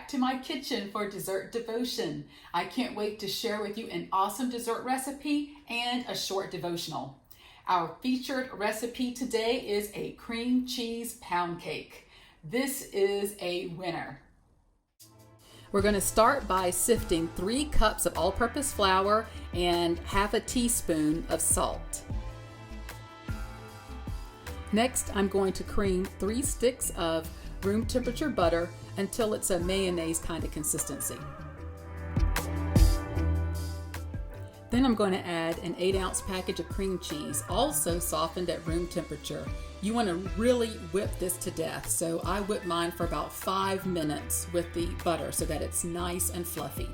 back to my kitchen for Dessert Devotion. I can't wait to share with you an awesome dessert recipe and a short devotional. Our featured recipe today is a cream cheese pound cake. This is a winner. We're going to start by sifting 3 cups of all-purpose flour and half a teaspoon of salt. Next, I'm going to cream 3 sticks of room temperature butter until it's a mayonnaise kind of consistency. Then I'm going to add an 8-ounce package of cream cheese, also softened at room temperature. You want to really whip this to death, so I whip mine for about 5 minutes with the butter so that it's nice and fluffy.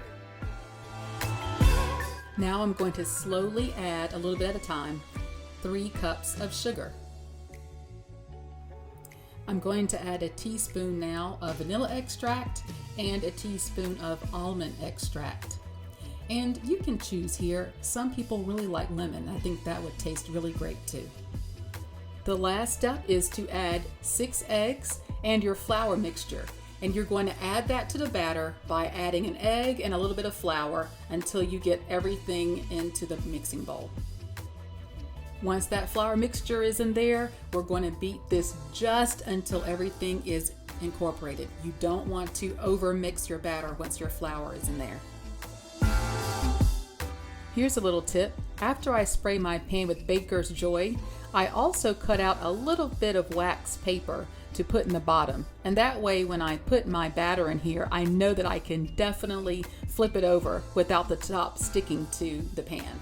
Now I'm going to slowly add, a little bit at a time, 3 cups of sugar. I'm going to add a teaspoon now of vanilla extract and a teaspoon of almond extract. And you can choose here. Some people really like lemon. I think that would taste really great too. The last step is to add 6 eggs and your flour mixture. And you're going to add that to the batter by adding an egg and a little bit of flour until you get everything into the mixing bowl. Once that flour mixture is in there, we're going to beat this just until everything is incorporated. You don't want to over mix your batter once your flour is in there. Here's a little tip. After I spray my pan with Baker's Joy, I also cut out a little bit of wax paper to put in the bottom. And that way when I put my batter in here, I know that I can definitely flip it over without the top sticking to the pan.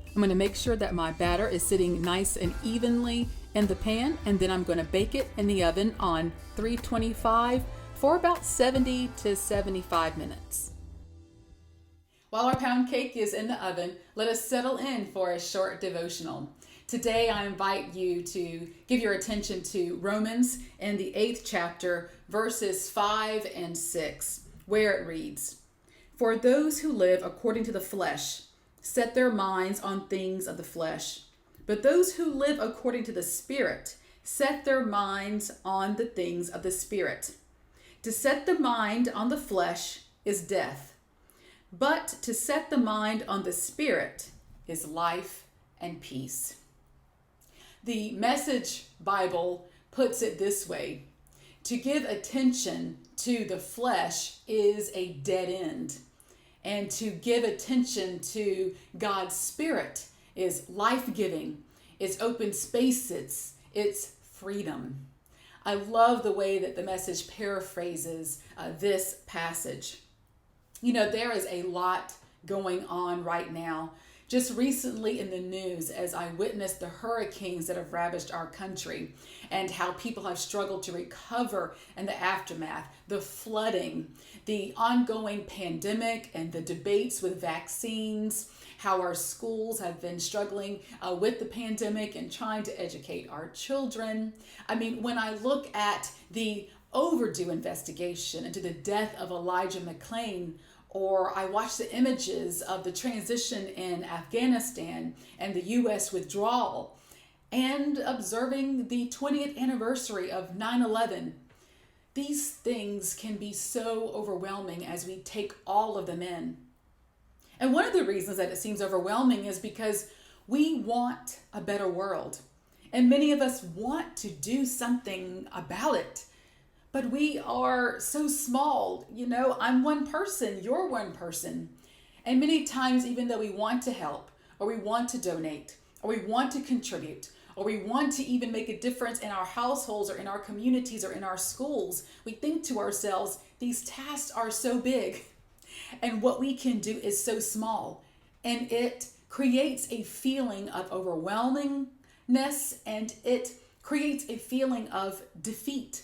I'm going to make sure that my batter is sitting nice and evenly in the pan, and then I'm going to bake it in the oven on 325 for about 70 to 75 minutes. While our pound cake is in the oven, let us settle in for a short devotional. Today I invite you to give your attention to Romans in the 8th chapter, verses 5 and 6, where it reads, "For those who live according to the flesh set their minds on things of the flesh, but those who live according to the Spirit set their minds on the things of the Spirit. To set the mind on the flesh is death, but to set the mind on the Spirit is life and peace." The Message Bible puts it this way: to give attention to the flesh is a dead end. And to give attention to God's Spirit is life-giving, it's open spaces, it's freedom. I love the way that the Message paraphrases this passage. You know, there is a lot going on right now. Just recently in the news, as I witnessed the hurricanes that have ravaged our country and how people have struggled to recover in the aftermath, the flooding, the ongoing pandemic and the debates with vaccines, how our schools have been struggling with the pandemic and trying to educate our children. I mean, when I look at the overdue investigation into the death of Elijah McClain, or I watch the images of the transition in Afghanistan and the U.S. withdrawal, and observing the 20th anniversary of 9/11, these things can be so overwhelming as we take all of them in. And one of the reasons that it seems overwhelming is because we want a better world. And many of us want to do something about it. But we are so small. You know, I'm one person, you're one person. And many times, even though we want to help, or we want to donate, or we want to contribute, or we want to even make a difference in our households or in our communities or in our schools, we think to ourselves, these tasks are so big. And what we can do is so small. And it creates a feeling of overwhelmingness, and it creates a feeling of defeat.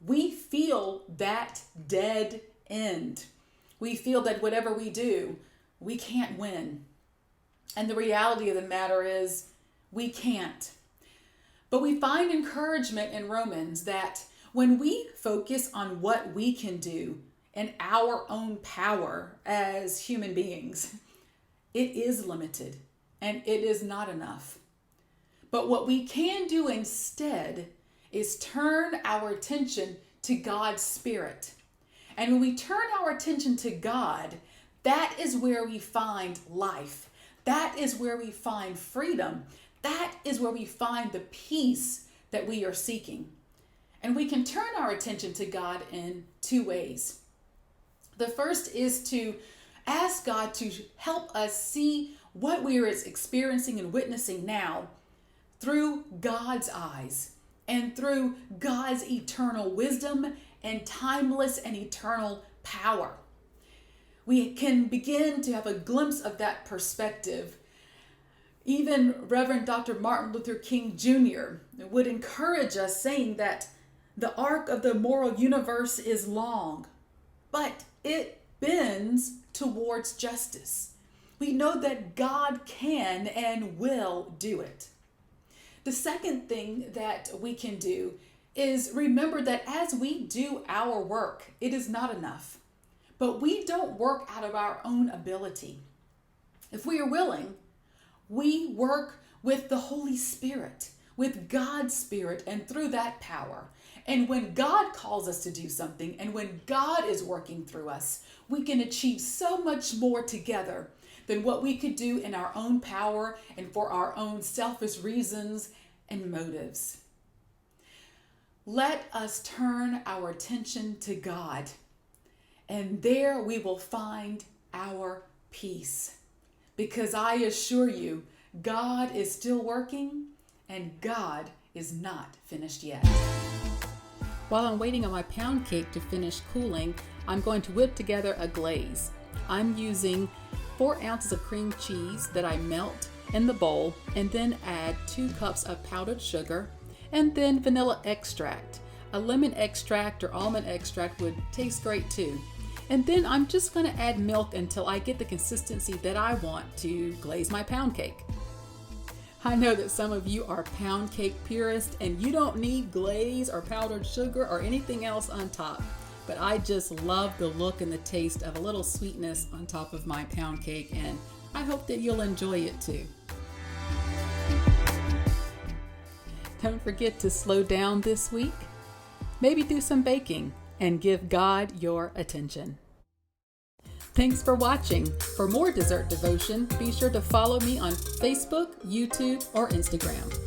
We feel that dead end. We feel that whatever we do, we can't win. And the reality of the matter is, we can't. But we find encouragement in Romans that when we focus on what we can do in our own power as human beings, it is limited and it is not enough. But what we can do instead is turn our attention to God's Spirit. And when we turn our attention to God, that is where we find life. That is where we find freedom. That is where we find the peace that we are seeking. And we can turn our attention to God in two ways. The first is to ask God to help us see what we are experiencing and witnessing now through God's eyes and through God's eternal wisdom and timeless and eternal power. We can begin to have a glimpse of that perspective. Even Reverend Dr. Martin Luther King Jr. would encourage us, saying that the arc of the moral universe is long, but it bends towards justice. We know that God can and will do it. The second thing that we can do is remember that as we do our work, it is not enough. But we don't work out of our own ability. If we are willing, we work with the Holy Spirit, with God's Spirit, and through that power. And when God calls us to do something, and when God is working through us, we can achieve so much more together than what we could do in our own power and for our own selfish reasons and motives. Let us turn our attention to God, and there we will find our peace. Because I assure you, God is still working, and God is not finished yet. While I'm waiting on my pound cake to finish cooling, I'm going to whip together a glaze. I'm using 4 ounces of cream cheese that I melt in the bowl and then add 2 cups of powdered sugar and then vanilla extract. A lemon extract or almond extract would taste great too. And then I'm just going to add milk until I get the consistency that I want to glaze my pound cake. I know that some of you are pound cake purists and you don't need glaze or powdered sugar or anything else on top. But I just love the look and the taste of a little sweetness on top of my pound cake, and I hope that you'll enjoy it too. Don't forget to slow down this week. Maybe do some baking and give God your attention. Thanks for watching. For more Dessert Devotion, be sure to follow me on Facebook, YouTube, or Instagram.